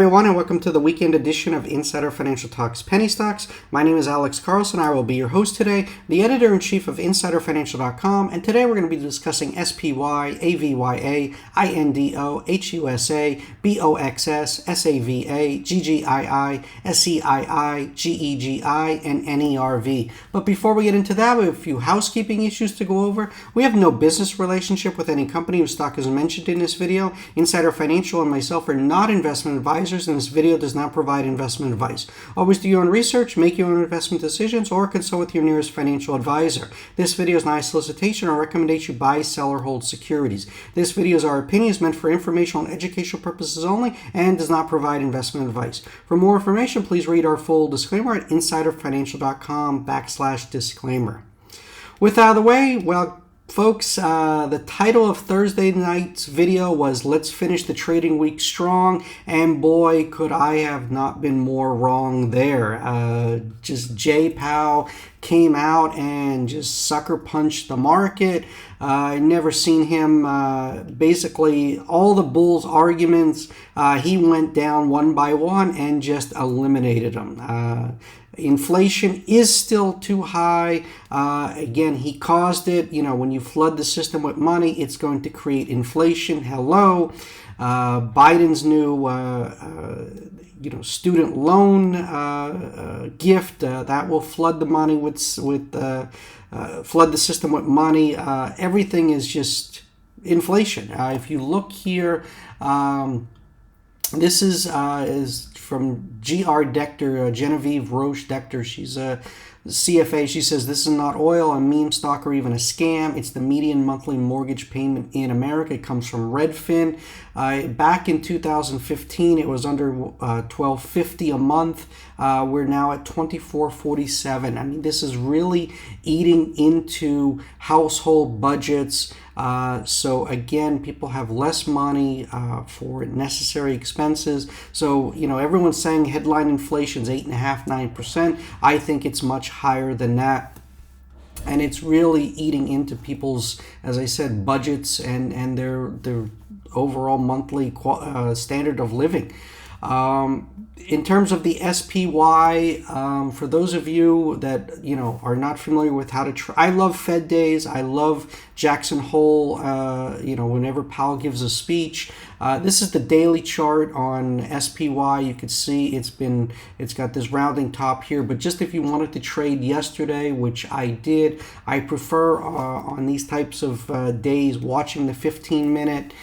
Everyone, and welcome to the weekend edition of Insider Financial Talks Penny Stocks. My name is Alex Carlson. I will be your host today, the editor-in-chief of InsiderFinancial.com, and today we're going to be discussing SPY, AVYA, INDO, HUSA, BOXS, SAVA, GGII, SEII, GEGI, and NERV. But before we get into that, we have a few housekeeping issues to go over. We have no business relationship with any company whose stock is mentioned in this video. Insider Financial and myself are not investment advisors, and this video does not provide investment advice. Always do your own research, make your own investment decisions, or consult with your nearest financial advisor. This video is not a solicitation or recommendation you buy, sell, or hold securities. This video is our opinions meant for informational and educational purposes only and does not provide investment advice. For more information, please read our full disclaimer at insiderfinancial.com/disclaimer. With that out of the way, well, folks, the title of Thursday night's video was Let's Finish the Trading Week Strong, and boy, could I have not been more wrong there. Just Jay Powell came out and just sucker punched the market. I never seen him, basically all the bulls' arguments, he went down one by one and just eliminated them. Inflation is still too high. Again, he caused it. You know, when you flood the system with money, it's going to create inflation. Hello. Biden's new student loan gift that will flood the money flood the system with money. Everything is just inflation. If you look here, this is from GR Dector, Genevieve Roche Dector. She's a CFA. She says this is not oil, a meme stock, or even a scam. It's the median monthly mortgage payment in America. It comes from Redfin. Back in 2015, it was under $12.50 a month. We're now at $24.47. I mean, this is really eating into household budgets. So again, people have less money for necessary expenses. So, everyone's saying headline inflation is 8.5%, 9%. I think it's much higher than that. And it's really eating into people's, as I said, budgets and their overall monthly standard of living. In terms of the SPY, for those of you that are not familiar with how to I love Fed days. I love Jackson Hole. Whenever Powell gives a speech, this is the daily chart on SPY. You can see it's got this rounding top here. But just if you wanted to trade yesterday, which I did, I prefer on these types of days watching the 15-minute.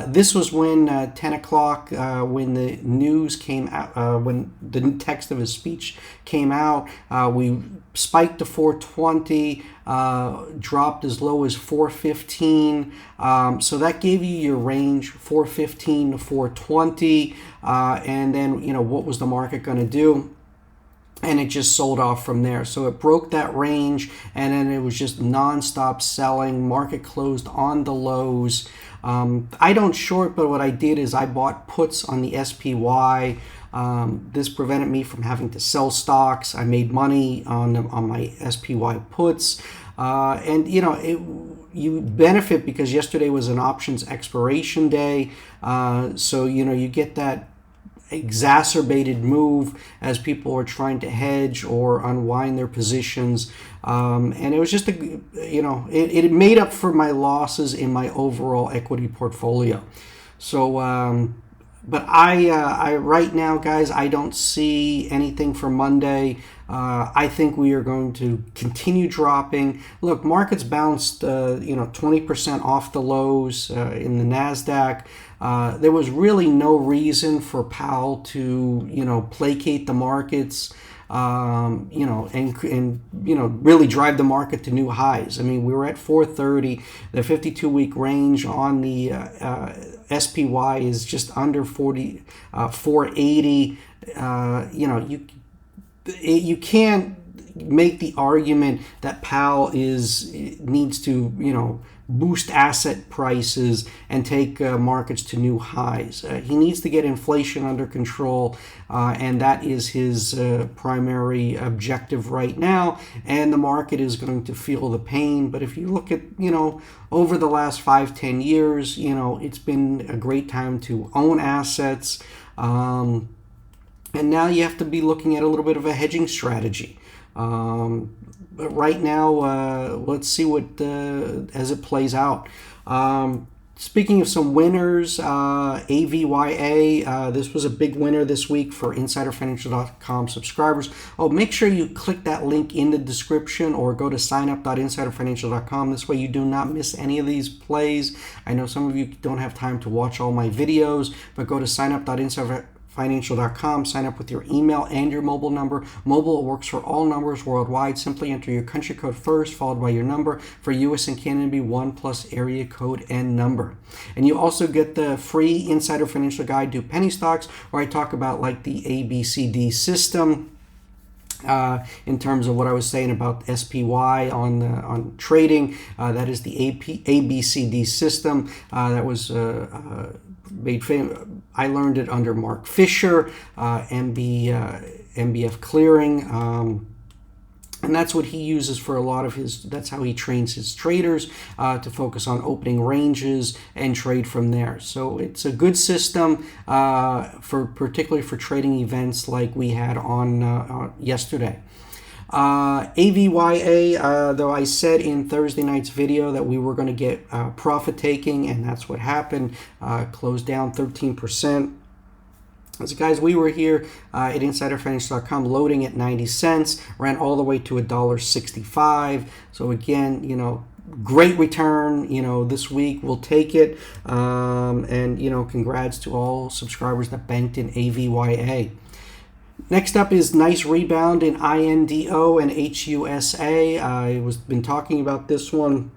This was when 10 o'clock, when the news came out, when the text of his speech came out, we spiked to 420, dropped as low as 415. So that gave you your range, 415 to 420. And then, what was the market going to do? And it just sold off from there. So it broke that range, and then it was just nonstop selling. Market closed on the lows. I don't short, but what I did is I bought puts on the SPY. This prevented me from having to sell stocks. I made money on my SPY puts. And you benefit because yesterday was an options expiration day. So, you get that exacerbated move as people are trying to hedge or unwind their positions, and it was just it made up for my losses in my overall equity portfolio. So but I right now, guys, I don't see anything for Monday. I think we are going to continue dropping. Look, markets bounced 20% off the lows in the NASDAQ. There was really no reason for Powell to placate the markets, and really drive the market to new highs. I mean, we were at 430. The 52-week range on the SPY is just under 480. You can't make the argument that Powell needs to boost asset prices and take markets to new highs. He needs to get inflation under control, and that is his primary objective right now, and the market is going to feel the pain. But if you look at, over the last 5-10 years, it's been a great time to own assets. And now you have to be looking at a little bit of a hedging strategy. But right now, let's see what as it plays out. Speaking of some winners, AVYA, this was a big winner this week for InsiderFinancial.com subscribers. Oh, make sure you click that link in the description or go to signup.insiderfinancial.com. This way you do not miss any of these plays. I know some of you don't have time to watch all my videos, but go to signup.insiderfinancial.com. Sign up with your email and your mobile number. Mobile works for all numbers worldwide. Simply enter your country code first, followed by your number. For US and Canada, be 1 plus area code and number. And you also get the free Insider Financial Guide to Penny Stocks, where I talk about like the ABCD system. In terms of what I was saying about SPY on trading, that is the ABCD system that was made famous. I learned it under Mark Fisher, MBF Clearing, and that's what he uses for a lot of his, that's how he trains his traders to focus on opening ranges and trade from there. So it's a good system particularly for trading events like we had on yesterday. AVYA, though I said in Thursday night's video that we were going to get profit taking, and that's what happened, closed down 13%. So guys, we were here at InsiderFinancial.com loading at 90 cents, ran all the way to $1.65. So again, you know, great return, you know, this week. We'll take it. And, you know, congrats to all subscribers that banked in AVYA. Next up is nice rebound in INDO and HUSA. I've been talking about this one.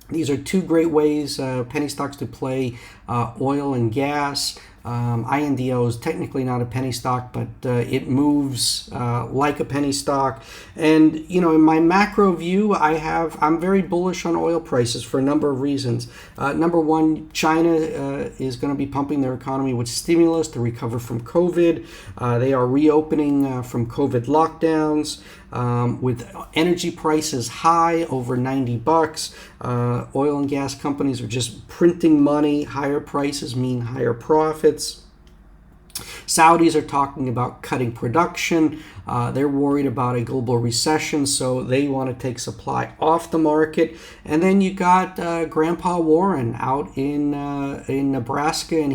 These are two great ways, penny stocks, to play oil and gas. INDO is technically not a penny stock, but it moves like a penny stock. And you know, in my macro view, I'm very bullish on oil prices for a number of reasons. Number one, China is going to be pumping their economy with stimulus to recover from COVID. They are reopening from COVID lockdowns. With energy prices high, over $90, oil and gas companies are just printing money. Higher prices mean higher profits. Saudis are talking about cutting production. They're worried about a global recession, so they want to take supply off the market. And then you got Grandpa Warren out in Nebraska, and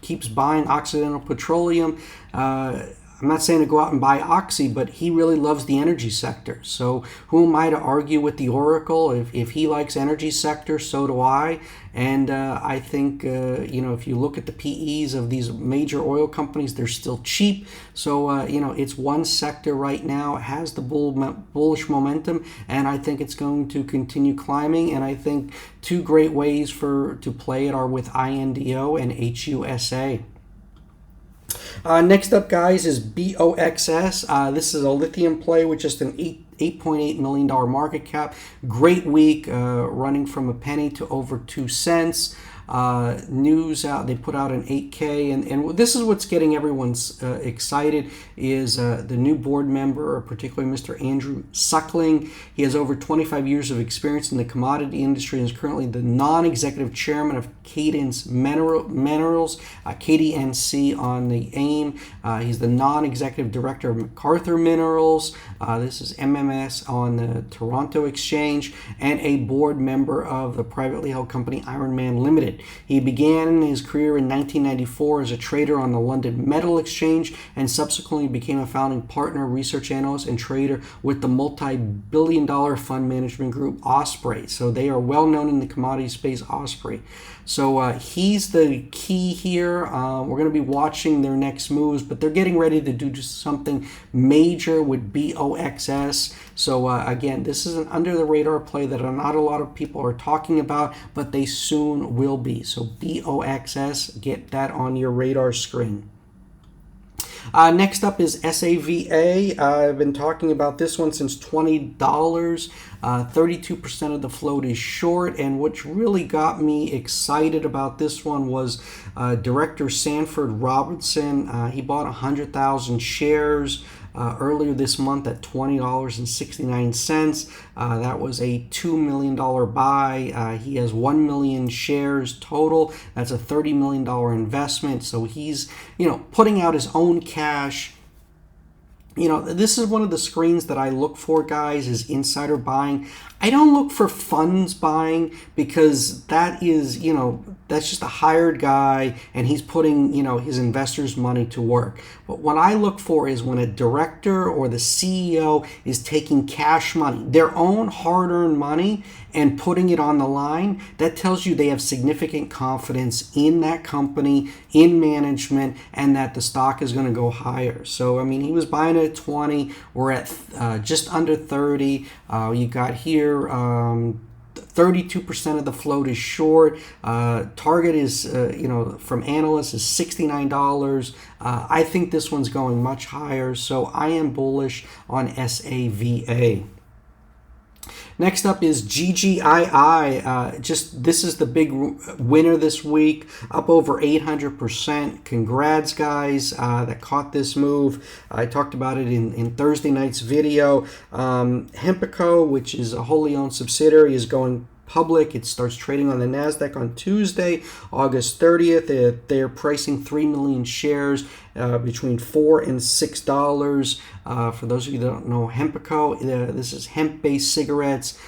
keeps buying Occidental Petroleum. I'm not saying to go out and buy Oxy, but he really loves the energy sector. So who am I to argue with the Oracle? If he likes energy sector, so do I. And I think, you know, if you look at the PEs of these major oil companies, they're still cheap. So, you know, it's one sector right now. It has the bullish momentum, and I think it's going to continue climbing. And I think two great ways to play it are with INDO and HUSA. Next up, guys, is BOXS. This is a lithium play with just an $8.8 million market cap. Great week, running from a penny to over 2 cents. News out, they put out an 8K, and this is what's getting everyone excited, is the new board member, particularly Mr. Andrew Suckling. He has over 25 years of experience in the commodity industry and is currently the non-executive chairman of Cadence Minerals, KDNC on the AIM. He's the non-executive director of MacArthur Minerals. This is MMS on the Toronto Exchange, and a board member of the privately held company Ironman Limited. He began his career in 1994 as a trader on the London Metal Exchange, and subsequently became a founding partner, research analyst, and trader with the multi-billion-dollar fund management group Osprey. So they are well known in the commodity space, Osprey. So he's the key here. We're going to be watching their next moves, but they're getting ready to do just something major with BOXS. So again, this is an under-the-radar play that not a lot of people are talking about, but they soon will be. So BOXS, get that on your radar screen. Next up is SAVA. I've been talking about this one since $20. 32% of the float is short, and what really got me excited about this one was Director Sanford Robinson. He bought 100,000 shares earlier this month at $20.69. That was a $2 million buy. He has 1 million shares total. That's a $30 million investment. So he's, putting out his own cash. This is one of the screens that I look for, guys, is insider buying. I don't look for funds buying because that is, that's just a hired guy and he's putting, his investors' money to work. But what I look for is when a director or the CEO is taking cash money, their own hard-earned money, and putting it on the line. That tells you they have significant confidence in that company, in management, and that the stock is going to go higher. So, I mean, he was buying it at 20. We're at just under 30. You got here 32% of the float is short. Target is, from analysts is $69. I think this one's going much higher, so I am bullish on SAVA. Next up is GGII. This is the big winner this week, up over 800%. Congrats, guys, that caught this move. I talked about it in Thursday night's video. Hempacco, which is a wholly owned subsidiary, is going public. It starts trading on the NASDAQ on Tuesday, August 30th. They're pricing 3 million shares between $4 and $6. For those of you that don't know Hempacco, this is hemp-based cigarettes,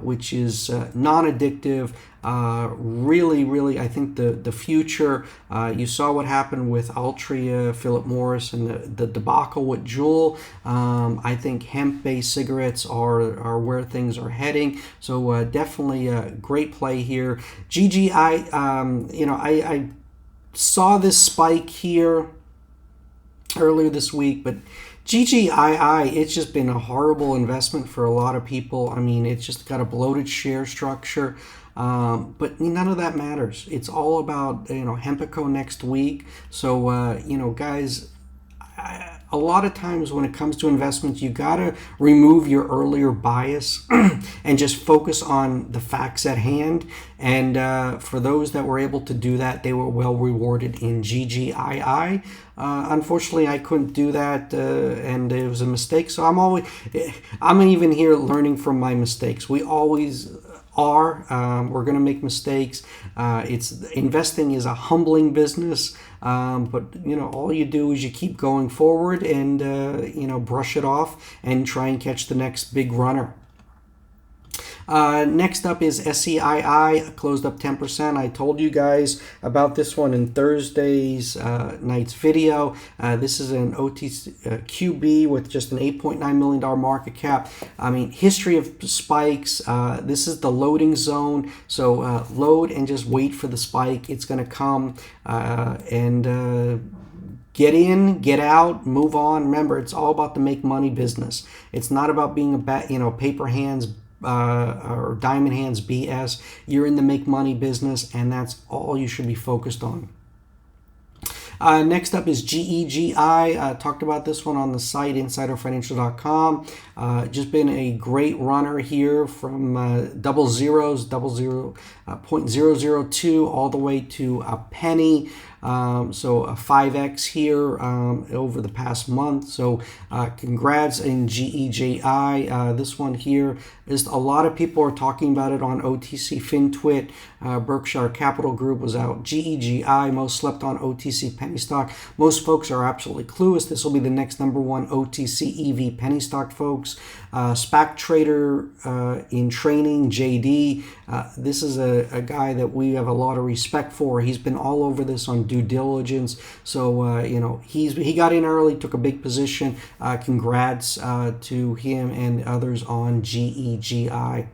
which is non-addictive. Really, I think the future. You saw what happened with Altria, Philip Morris, and the debacle with Juul. I think hemp-based cigarettes are where things are heading. So definitely a great play here. GGI, I saw this spike here earlier this week, but GGII, it's just been a horrible investment for a lot of people. I mean, it's just got a bloated share structure. But none of that matters. It's all about, Hempacco next week. So, guys, a lot of times when it comes to investments, you got to remove your earlier bias and just focus on the facts at hand. And for those that were able to do that, they were well rewarded in GGII. Unfortunately, I couldn't do that, and it was a mistake. So I'm even here learning from my mistakes. We always are. We're going to make mistakes. Investing is a humbling business, but all you do is you keep going forward and brush it off and try and catch the next big runner. Next up is SEII, closed up 10%. I told you guys about this one in Thursday's night's video. This is an OTC QB with just an $8.9 million market cap. I mean, history of spikes. This is the loading zone. So load and just wait for the spike. It's going to come get in, get out, move on. Remember, it's all about the make money business. It's not about being a paper hands or diamond hands BS. You're in the make money business, and that's all you should be focused on. Next up is GEGI. Talked about this one on the site, insiderfinancial.com. Just been a great runner here from double zeros, 0.002 all the way to a penny. So a 5x here over the past month. So congrats in GEGI. This one here is a lot of people are talking about it on OTC FinTwit. Berkshire Capital Group was out. GEGI, most slept on OTC penny stock. Most folks are absolutely clueless. This will be the next #1 OTC EV penny stock, folks. SPAC trader in training, JD. This is a guy that we have a lot of respect for. He's been all over this on due diligence. So, he got in early, took a big position. Congrats to him and others on GEGI.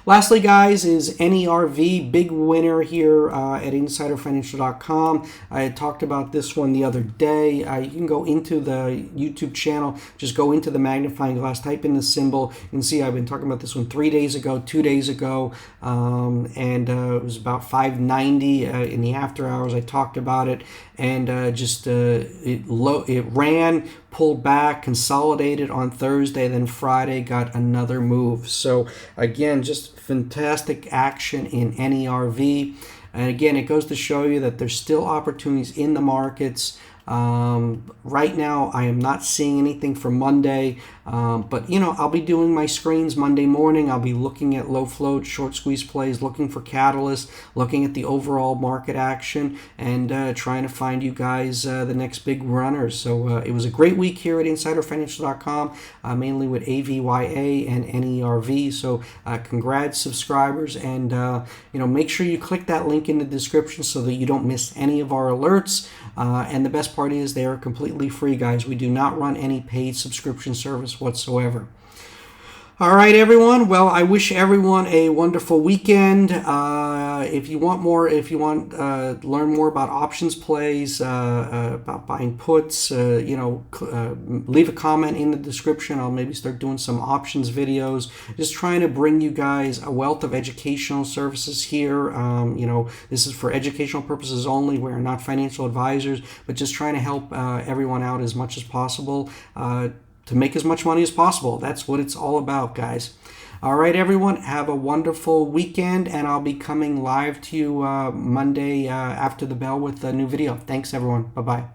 Lastly, guys, is NERV, big winner here at InsiderFinancial.com. I had talked about this one the other day. You can go into the YouTube channel, just go into the magnifying glass, type in the symbol, and see I've been talking about this one 3 days ago, 2 days ago, and it was about 590 in the after hours. I talked about it, and it ran, pulled back, consolidated on Thursday, then Friday got another move. So again, just fantastic action in NERV. And again, it goes to show you that there's still opportunities in the markets. Right now, I am not seeing anything for Monday, but you know, I'll be doing my screens Monday morning. I'll be looking at low float, short squeeze plays, looking for catalysts, looking at the overall market action, and trying to find you guys the next big runners. So it was a great week here at InsiderFinancial.com, mainly with AVYA and NERV. So congrats, subscribers, and you know, make sure you click that link in the description so that you don't miss any of our alerts. And the best part is they are completely free, guys. We do not run any paid subscription service whatsoever. All right, everyone. Well, I wish everyone a wonderful weekend. If you want learn more about options plays, about buying puts, leave a comment in the description. I'll maybe start doing some options videos. Just trying to bring you guys a wealth of educational services here. This is for educational purposes only. We're not financial advisors, but just trying to help everyone out as much as possible. To make as much money as possible. That's what it's all about, guys. All right, everyone, have a wonderful weekend, and I'll be coming live to you Monday after the bell with a new video. Thanks, everyone. Bye-bye.